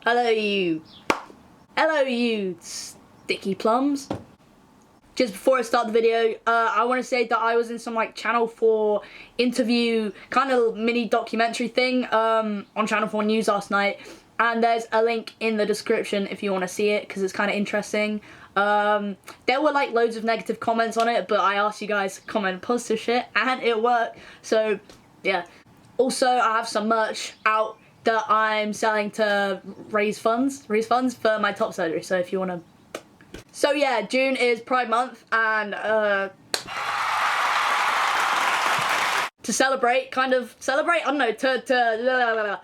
Hello you sticky plums. Just before I start the video, I want to say that I was in some like Channel 4 interview kind of mini documentary thing on Channel 4 News last night, and there's a link in the description if you want to see it because it's kind of interesting. There were like loads of negative comments on it, but I asked you guys to comment positive shit and it worked, so yeah. Also, I have some merch out that I'm selling to raise funds for my top surgery, so if you want to. So yeah, June is Pride Month, and to celebrate, I don't know, to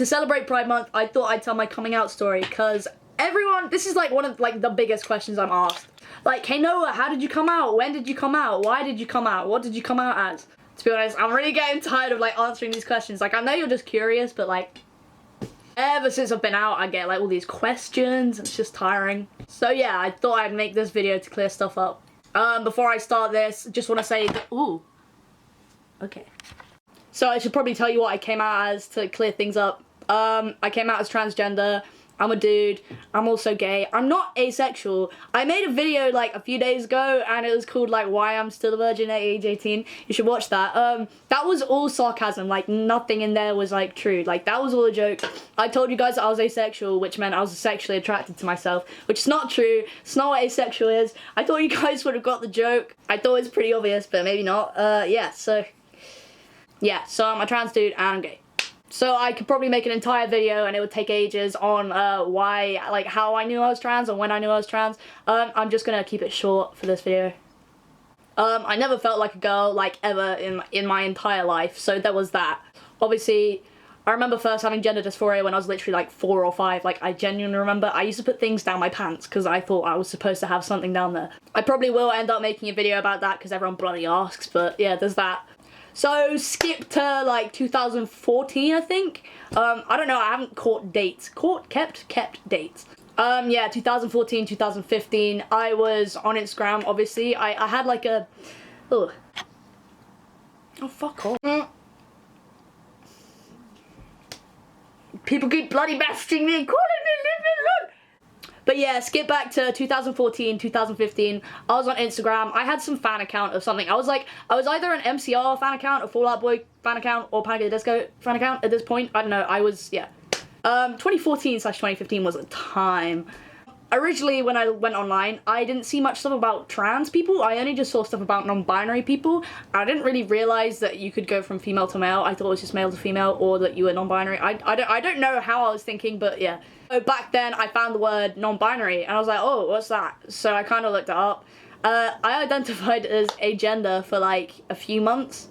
celebrate Pride Month, I thought I'd tell my coming out story, because everyone, this is like one of like the biggest questions I'm asked. Like, hey Noah, how did you come out? When did you come out? Why did you come out? What did you come out as? To be honest, I'm really getting tired of like answering these questions. Like, I know you're just curious, but like, ever since I've been out, I get like all these questions, and it's just tiring. So yeah, I thought I'd make this video to clear stuff up. Before I start this, just want to say that, ooh, okay. So I should probably tell you what I came out as to clear things up. I came out as transgender. I'm a dude. I'm also gay. I'm not asexual. I made a video like a few days ago and it was called like why I'm still a virgin at age 18. You should watch that. That was all sarcasm. Like nothing in there was like true. Like that was all a joke. I told you guys that I was asexual, which meant I was sexually attracted to myself, which is not true. It's not what asexual is. I thought you guys would have got the joke. I thought it was pretty obvious, but maybe not. Yeah, so I'm a trans dude and I'm gay. So I could probably make an entire video and it would take ages on why, like how I knew I was trans and when I knew I was trans. I'm just gonna keep it short for this video. I never felt like a girl like ever in my entire life, so there was that. Obviously, I remember first having gender dysphoria when I was literally like 4 or 5. Like I genuinely remember I used to put things down my pants because I thought I was supposed to have something down there. I probably will end up making a video about that because everyone bloody asks, but yeah, there's that. So skip to like 2014, I think. I don't know, I haven't caught dates. Kept dates. Yeah, 2014, 2015, I was on Instagram, obviously. I had like a, ugh. Oh, fuck off. People keep bloody messaging me and calling me, leave me alone. But yeah, skip back to 2014, 2015. I was on Instagram. I had some fan account of something. I was either an MCR fan account, a Fall Out Boy fan account, or Panic! At the Disco fan account at this point. I don't know. I was, yeah. 2014/2015 was a time. Originally, when I went online, I didn't see much stuff about trans people. I only just saw stuff about non-binary people. I didn't really realize that you could go from female to male. I thought it was just male to female, or that you were non-binary. I don't know how I was thinking, but yeah. So back then, I found the word non-binary, and I was like, oh, what's that? So I kind of looked it up. I identified as agender for like a few months.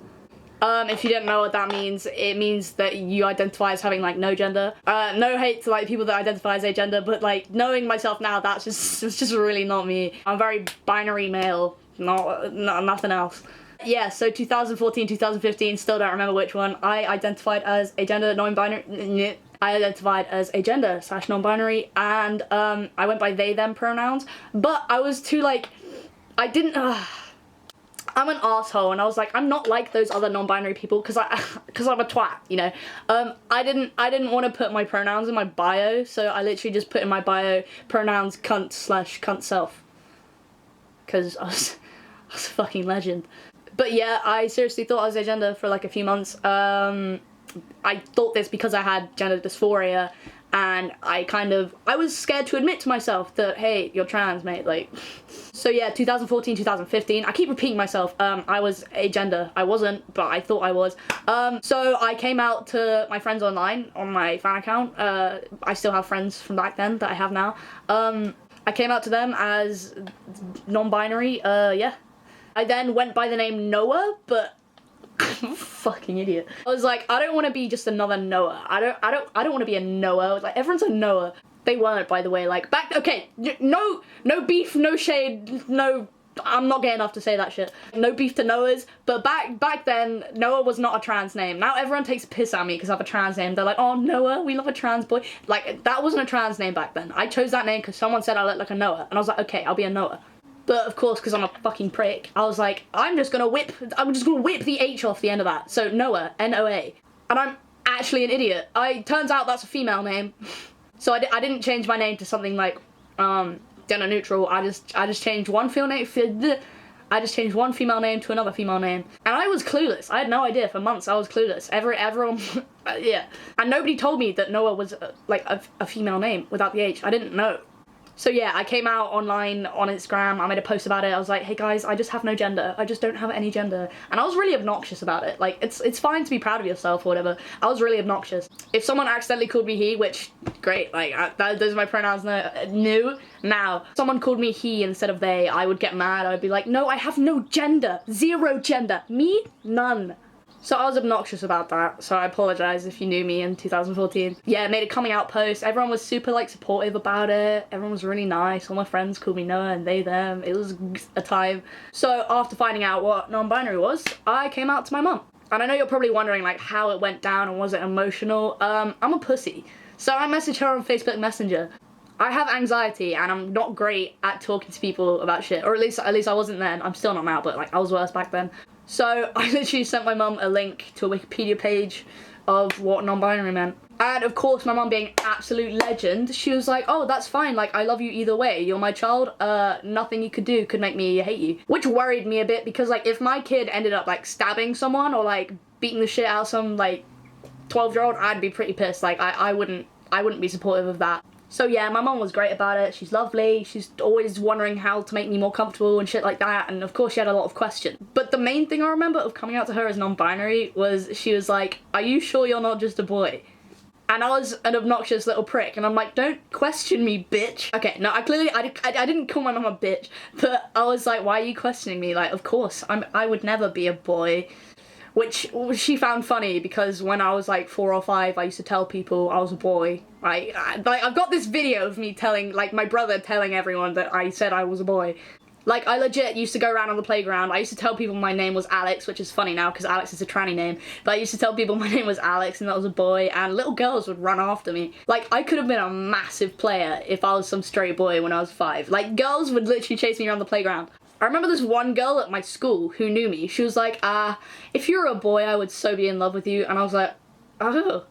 If you didn't know what that means, it means that you identify as having like no gender. No hate to like people that identify as agender, but like knowing myself now, it's just really not me. I'm very binary male, nothing else. Yeah, so 2014, 2015, still don't remember which one. I identified as agender, non-binary. I identified as agender / non-binary, and I went by they them pronouns. But I was too like, I didn't. I'm an asshole, and I was like, I'm not like those other non-binary people because I'm a twat, you know. I didn't want to put my pronouns in my bio, so I literally just put in my bio pronouns cunt / cunt self, because I was a fucking legend. But yeah, I seriously thought I was agender for like a few months. I thought this because I had gender dysphoria, and I was scared to admit to myself that, hey, you're trans, mate, like. So yeah, 2014, 2015, I keep repeating myself, I was agender. I wasn't, but I thought I was. So I came out to my friends online on my fan account. I still have friends from back then that I have now. I came out to them as non-binary, yeah. I then went by the name Noah, but I'm a fucking idiot. I was like, I don't want to be just another Noah. I don't want to be a Noah. Like, everyone's a Noah. They weren't, by the way. Like, okay, no beef, no shade, no, I'm not gay enough to say that shit. No beef to Noahs, but back then, Noah was not a trans name. Now everyone takes a piss at me because I have a trans name. They're like, oh, Noah, we love a trans boy. Like, that wasn't a trans name back then. I chose that name because someone said I looked like a Noah, and I was like, okay, I'll be a Noah. But of course, because I'm a fucking prick, I was like, I'm just gonna whip the H off the end of that. So Noah, N-O-A. And I'm actually an idiot. Turns out that's a female name. So I didn't change my name to something like gender neutral. I just changed one female name. I just changed one female name to another female name, and I was clueless. I had no idea for months. I was clueless. Everyone, yeah, and nobody told me that Noah was like a female name without the H. I didn't know. So yeah, I came out online on Instagram, I made a post about it, I was like, hey guys, I just have no gender, I just don't have any gender. And I was really obnoxious about it. Like, it's fine to be proud of yourself or whatever. I was really obnoxious. If someone accidentally called me he, which, great, like, those are my pronouns now. Someone called me he instead of they, I would get mad, I would be like, no, I have no gender, 0 gender, me, none. So I was obnoxious about that, so I apologise if you knew me in 2014. Yeah, I made a coming out post, everyone was super like supportive about it, everyone was really nice, all my friends called me Noah and they, them, it was a time. So after finding out what non-binary was, I came out to my mum. And I know you're probably wondering like how it went down and was it emotional? I'm a pussy. So I messaged her on Facebook Messenger. I have anxiety and I'm not great at talking to people about shit, or at least I wasn't then. I'm still not now, but like I was worse back then. So I literally sent my mum a link to a Wikipedia page of what non-binary meant. And of course my mum being absolute legend, she was like, oh, that's fine, like I love you either way, you're my child, nothing you could do could make me hate you. Which worried me a bit because like if my kid ended up like stabbing someone or like beating the shit out of some like 12-year-old, I'd be pretty pissed. Like I wouldn't be supportive of that. So yeah, my mum was great about it, she's lovely, she's always wondering how to make me more comfortable and shit like that, and of course she had a lot of questions. But the main thing I remember of coming out to her as non-binary was she was like, are you sure you're not just a boy? And I was an obnoxious little prick, and I'm like, don't question me, bitch. Okay, no, I didn't call my mum a bitch, but I was like, why are you questioning me? Like, of course, I would never be a boy. Which she found funny because when I was like 4 or 5, I used to tell people I was a boy. Like I've got this video of me telling, like my brother telling everyone that I said I was a boy. Like I legit used to go around on the playground, I used to tell people my name was Alex, which is funny now because Alex is a tranny name, but I used to tell people my name was Alex and that I was a boy, and little girls would run after me. Like I could have been a massive player if I was some straight boy when I was 5. Like girls would literally chase me around the playground. I remember this one girl at my school who knew me. She was like, if you were a boy, I would so be in love with you. And I was like, oh.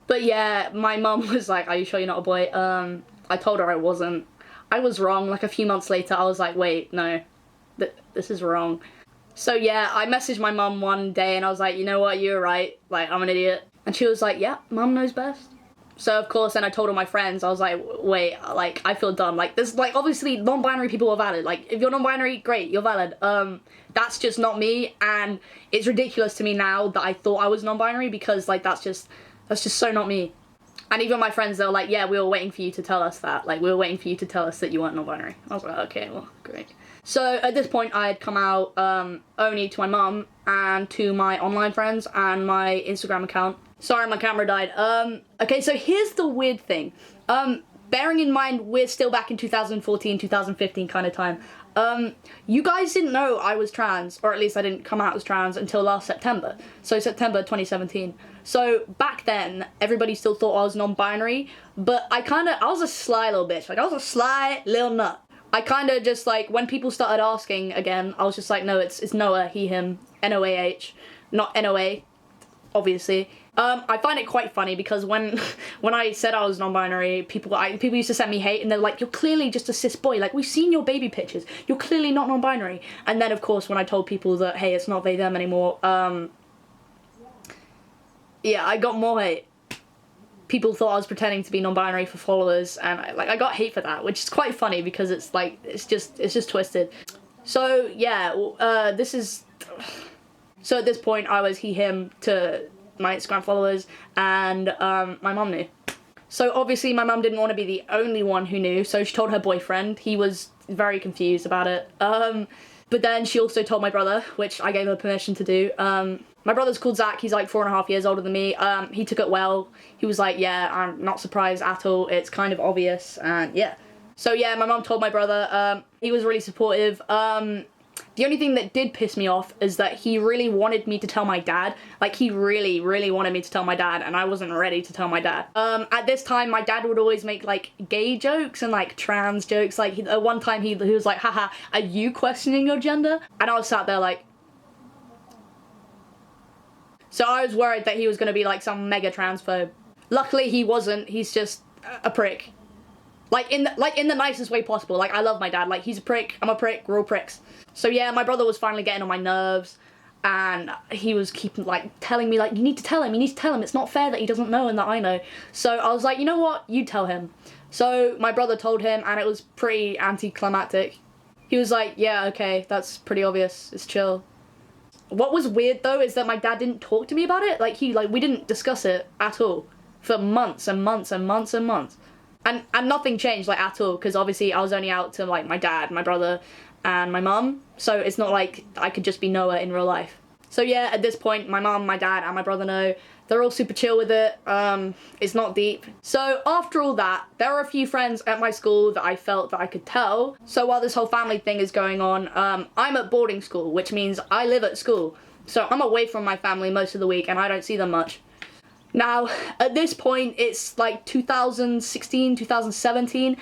But yeah, my mum was like, are you sure you're not a boy? I told her I wasn't. I was wrong. Like a few months later, I was like, wait, no, this is wrong. So yeah, I messaged my mum one day and I was like, you know what, you're right. Like, I'm an idiot. And she was like, yeah, mum knows best. So of course, then I told all my friends, I was like, wait, like, I feel dumb. Like, there's, like, obviously, non-binary people are valid. Like, if you're non-binary, great, you're valid. That's just not me, and it's ridiculous to me now that I thought I was non-binary because, like, that's just so not me. And even my friends, they were like, yeah, we were waiting for you to tell us that. Like, we were waiting for you to tell us that you weren't non-binary. I was like, okay, well, great. So at this point, I had come out only to my mum and to my online friends and my Instagram account. Sorry, my camera died. Okay, so here's the weird thing. Bearing in mind we're still back in 2014, 2015 kind of time. You guys didn't know I was trans, or at least I didn't come out as trans until last September. So September 2017. So back then, everybody still thought I was non-binary, but I was a sly little bitch. Like, I was a sly little nut. I kind of just, like, when people started asking again, I was just like, no, it's Noah, he, him, N-O-A-H, not N-O-A, obviously. I find it quite funny because when I said I was non-binary, people used to send me hate and they're like, you're clearly just a cis boy, like we've seen your baby pictures, you're clearly not non-binary. And then of course when I told people that, hey, it's not they them anymore, yeah, I got more hate. People thought I was pretending to be non-binary for followers, and I got hate for that, which is quite funny because it's like, it's just twisted. So yeah, so at this point I was he, him to my Instagram followers, and my mum knew. So obviously my mum didn't want to be the only one who knew, so she told her boyfriend. He was very confused about it. But then she also told my brother, which I gave her permission to do. My brother's called Zach, he's like 4.5 years older than me. He took it well. He was like, yeah, I'm not surprised at all, it's kind of obvious, and yeah. So yeah, my mum told my brother, he was really supportive. The only thing that did piss me off is that he really wanted me to tell my dad. Like, he really, really wanted me to tell my dad, and I wasn't ready to tell my dad. At this time, my dad would always make, like, gay jokes and, like, trans jokes. Like, one time he was like, haha, are you questioning your gender? And I was sat there like... So I was worried that he was going to be, like, some mega transphobe. Luckily, he wasn't. He's just a prick. Like in the nicest way possible. Like, I love my dad. Like, he's a prick, I'm a prick, we're all pricks. So yeah, my brother was finally getting on my nerves, and he was keeping, like, telling me, like, you need to tell him, it's not fair that he doesn't know and that I know. So I was like, you know what, you tell him. So my brother told him, and it was pretty anticlimactic. He was like, yeah, okay, that's pretty obvious, it's chill. What was weird though is that my dad didn't talk to me about it. Like, we didn't discuss it at all for months and months and months and months. And nothing changed, like, at all, because obviously I was only out to, like, my dad, my brother, and my mum, so it's not like I could just be Noah in real life. So yeah, at this point, my mum, my dad, and my brother know. They're all super chill with it. It's not deep. So after all that, there are a few friends at my school that I felt that I could tell. So while this whole family thing is going on, I'm at boarding school, which means I live at school. So I'm away from my family most of the week, and I don't see them much. Now, at this point, it's like 2016, 2017.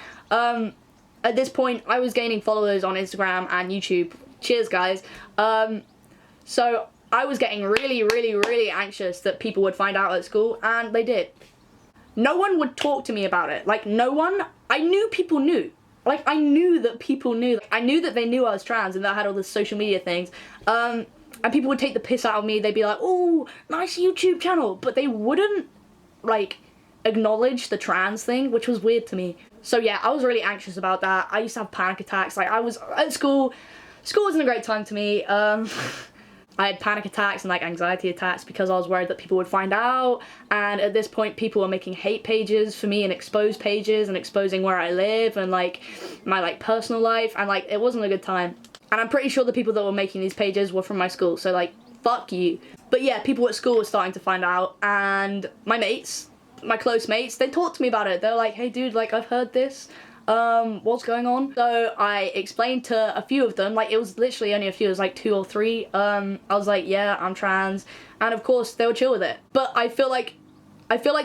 At this point, I was gaining followers on Instagram and YouTube. Cheers, guys. So I was getting really, really, really anxious that people would find out at school, and they did. No one would talk to me about it. Like, no one. I knew people knew. Like, I knew that people knew. I knew that they knew I was trans and that I had all the social media things. And people would take the piss out of me. They'd be like, oh, nice YouTube channel. But they wouldn't, like, acknowledge the trans thing, which was weird to me. So yeah, I was really anxious about that. I used to have panic attacks. Like, I was at school. School wasn't a great time to me. I had panic attacks and, like, anxiety attacks because I was worried that people would find out. And at this point, people were making hate pages for me and expose pages and exposing where I live and, like, my, like, personal life. And, like, it wasn't a good time. And I'm pretty sure the people that were making these pages were from my school, so, like, fuck you. But yeah, people at school were starting to find out, and my mates, my close mates, they talked to me about it. They're like, hey dude, like, I've heard this, what's going on? So I explained to a few of them, like, it was literally only a few, it was like 2 or 3, I was like, yeah, I'm trans, and of course, they were chill with it. But I feel like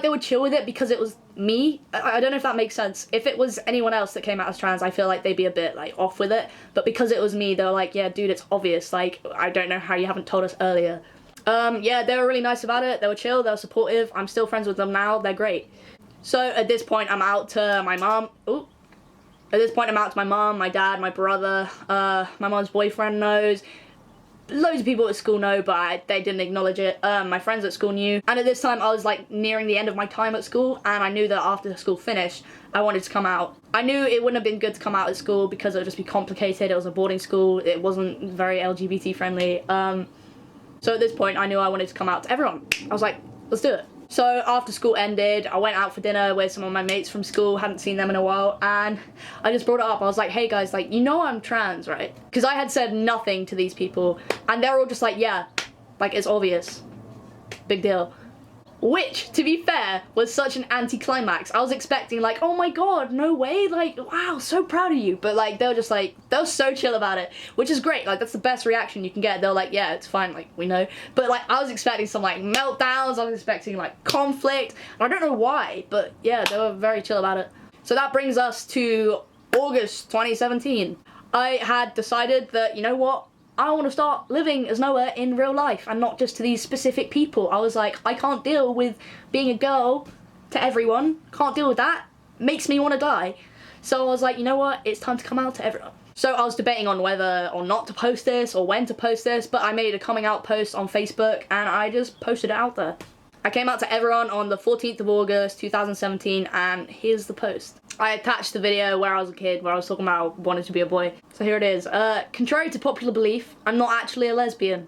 they would chill with it because it was me. I don't know if that makes sense. If it was anyone else that came out as trans, I feel like they'd be a bit, like, off with it. But because it was me, they were like, yeah, dude, it's obvious. Like, I don't know how you haven't told us earlier. Yeah, they were really nice about it. They were chill, they were supportive. I'm still friends with them now. They're great. So at this point, I'm out to my mom. Ooh. At this point, I'm out to my mom, my dad, my brother. My mom's boyfriend knows. Loads of people at school know, but they didn't acknowledge it. My friends at school knew. And at this time, I was, like, nearing the end of my time at school, and I knew that after school finished, I wanted to come out. I knew it wouldn't have been good to come out at school because it would just be complicated. It was a boarding school. It wasn't very LGBT friendly. So at this point, I knew I wanted to come out to everyone. I was like, let's do it. So after school ended, I went out for dinner with some of my mates from school, hadn't seen them in a while, and I just brought it up. I was like, hey guys, like, you know I'm trans, right? Because I had said nothing to these people, and they're all just like, yeah, like, it's obvious. Big deal. Which, to be fair, was such an anticlimax. I was expecting, like, oh my god, no way, like, wow, so proud of you. But, like, they were just like, they were so chill about it, which is great. Like, that's the best reaction you can get. They were like, yeah, it's fine, like, we know. But, like, I was expecting some, like, meltdowns. I was expecting, like, conflict. And I don't know why, but yeah, they were very chill about it. So that brings us to August 2017. I had decided that, you know what? I want to start living as Noah in real life and not just to these specific people. I was like, I can't deal with being a girl to everyone. Can't deal with that. Makes me want to die. So I was like, you know what? It's time to come out to everyone. So I was debating on whether or not to post this or when to post this, but I made a coming out post on Facebook and I just posted it out there. I came out to everyone on the 14th of August 2017, and here's the post. I attached the video where I was a kid, where I was talking about wanting to be a boy. So here it is. Contrary to popular belief, I'm not actually a lesbian.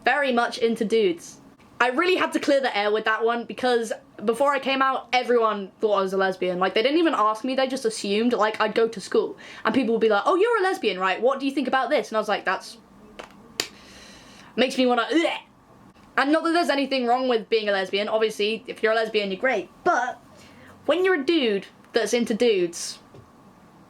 Very much into dudes. I really had to clear the air with that one because before I came out, everyone thought I was a lesbian. Like, they didn't even ask me, they just assumed, like, I'd go to school and people would be like, oh, you're a lesbian, right? What do you think about this? And I was like, that's... makes me wanna... Ugh. And not that there's anything wrong with being a lesbian. Obviously, if you're a lesbian, you're great. But when you're a dude that's into dudes,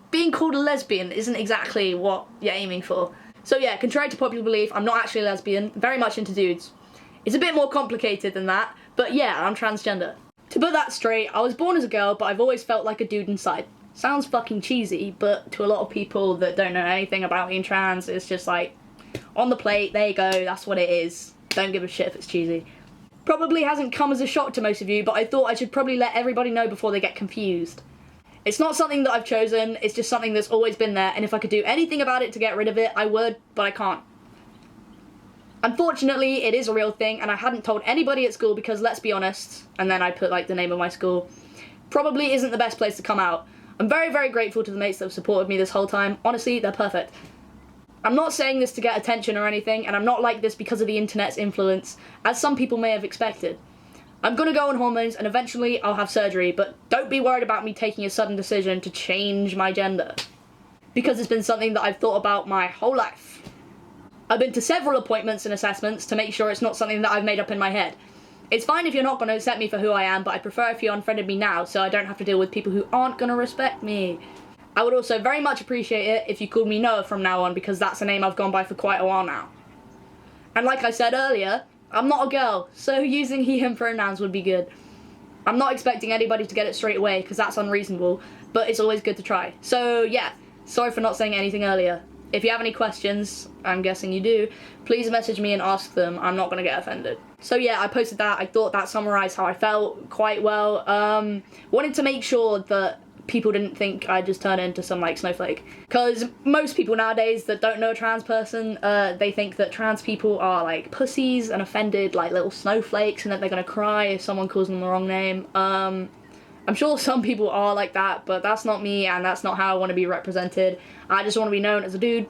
being called a lesbian isn't exactly what you're aiming for. So yeah, contrary to popular belief, I'm not actually a lesbian. Very much into dudes. It's a bit more complicated than that, but yeah, I'm transgender. To put that straight, I was born as a girl, but I've always felt like a dude inside. Sounds fucking cheesy, but to a lot of people that don't know anything about being trans, it's just like, on the plate, there you go, that's what it is. Don't give a shit if it's cheesy. Probably hasn't come as a shock to most of you, but I thought I should probably let everybody know before they get confused. It's not something that I've chosen, it's just something that's always been there, and if I could do anything about it to get rid of it, I would, but I can't. Unfortunately, it is a real thing, and I hadn't told anybody at school because, let's be honest, and then I put like the name of my school, probably isn't the best place to come out. I'm very, very grateful to the mates that have supported me this whole time. Honestly, they're perfect. I'm not saying this to get attention or anything, and I'm not like this because of the internet's influence, as some people may have expected. I'm gonna go on hormones and eventually I'll have surgery, but don't be worried about me taking a sudden decision to change my gender. Because it's been something that I've thought about my whole life. I've been to several appointments and assessments to make sure it's not something that I've made up in my head. It's fine if you're not gonna accept me for who I am, but I prefer if you unfriended me now so I don't have to deal with people who aren't gonna respect me. I would also very much appreciate it if you called me Noah from now on, because that's a name I've gone by for quite a while now. And like I said earlier, I'm not a girl, so using he, him pronouns would be good. I'm not expecting anybody to get it straight away, because that's unreasonable, but it's always good to try. So yeah, sorry for not saying anything earlier. If you have any questions, I'm guessing you do, please message me and ask them. I'm not going to get offended. So yeah, I posted that. I thought that summarised how I felt quite well. Wanted to make sure that people didn't think I just turned into some like snowflake, because most people nowadays that don't know a trans person, they think that trans people are like pussies and offended like little snowflakes and that they're gonna cry if someone calls them the wrong name. I'm sure some people are like that, but that's not me and that's not how I want to be represented. I just want to be known as a dude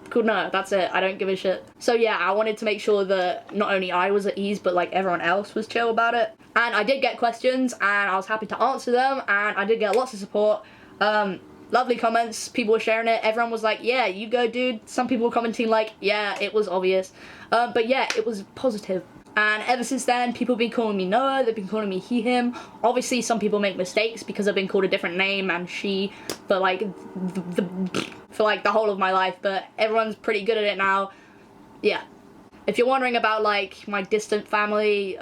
called Noah. That's it. I don't give a shit. So yeah, I wanted to make sure that not only I was at ease, but like everyone else was chill about it. And I did get questions and I was happy to answer them, and I did get lots of support. Lovely comments, people were sharing it, everyone was like, yeah, you go dude. Some people were commenting like, yeah, it was obvious. But yeah, it was positive. And ever since then, people have been calling me Noah, they've been calling me he, him. Obviously, some people make mistakes because I've been called a different name and she for like the whole of my life, but everyone's pretty good at it now. Yeah. If you're wondering about like my distant family,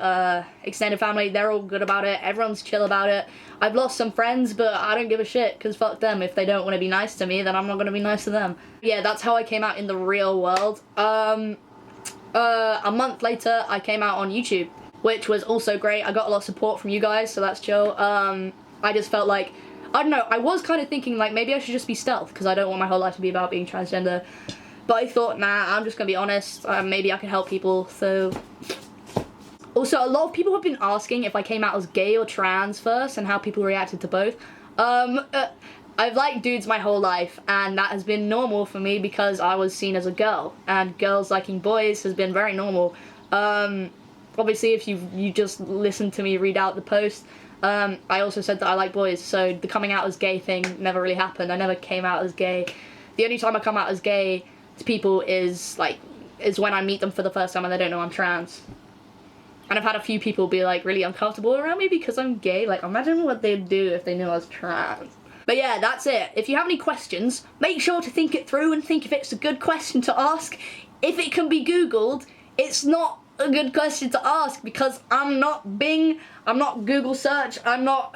extended family, they're all good about it. Everyone's chill about it. I've lost some friends, but I don't give a shit, because fuck them. If they don't want to be nice to me, then I'm not going to be nice to them. Yeah, that's how I came out in the real world. A month later, I came out on YouTube, which was also great. I got a lot of support from you guys, so that's chill. I just felt like, I don't know, I was kind of thinking like maybe I should just be stealth, because I don't want my whole life to be about being transgender. But I thought, nah, I'm just gonna be honest, maybe I can help people, so. Also, a lot of people have been asking if I came out as gay or trans first, and how people reacted to both. I've liked dudes my whole life, and that has been normal for me because I was seen as a girl, and girls liking boys has been very normal. Obviously, if you just listened to me read out the post, I also said that I like boys, so the coming out as gay thing never really happened. I never came out as gay. The only time I come out as gay to people is when I meet them for the first time and they don't know I'm trans. And I've had a few people be like really uncomfortable around me because I'm gay. Like, imagine what they'd do if they knew I was trans. But yeah, that's it. If you have any questions, make sure to think it through and think if it's a good question to ask. If it can be Googled, it's not a good question to ask because I'm not Bing, I'm not Google search, I'm not...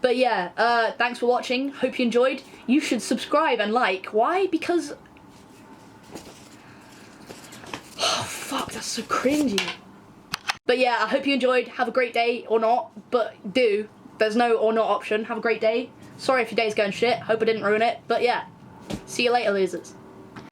But yeah, thanks for watching. Hope you enjoyed. You should subscribe and like. Why? Because... Oh, fuck, that's so cringy. But yeah, I hope you enjoyed. Have a great day, or not, but do. There's no or not option. Have a great day. Sorry if your day's going shit. Hope I didn't ruin it. But yeah, see you later, losers.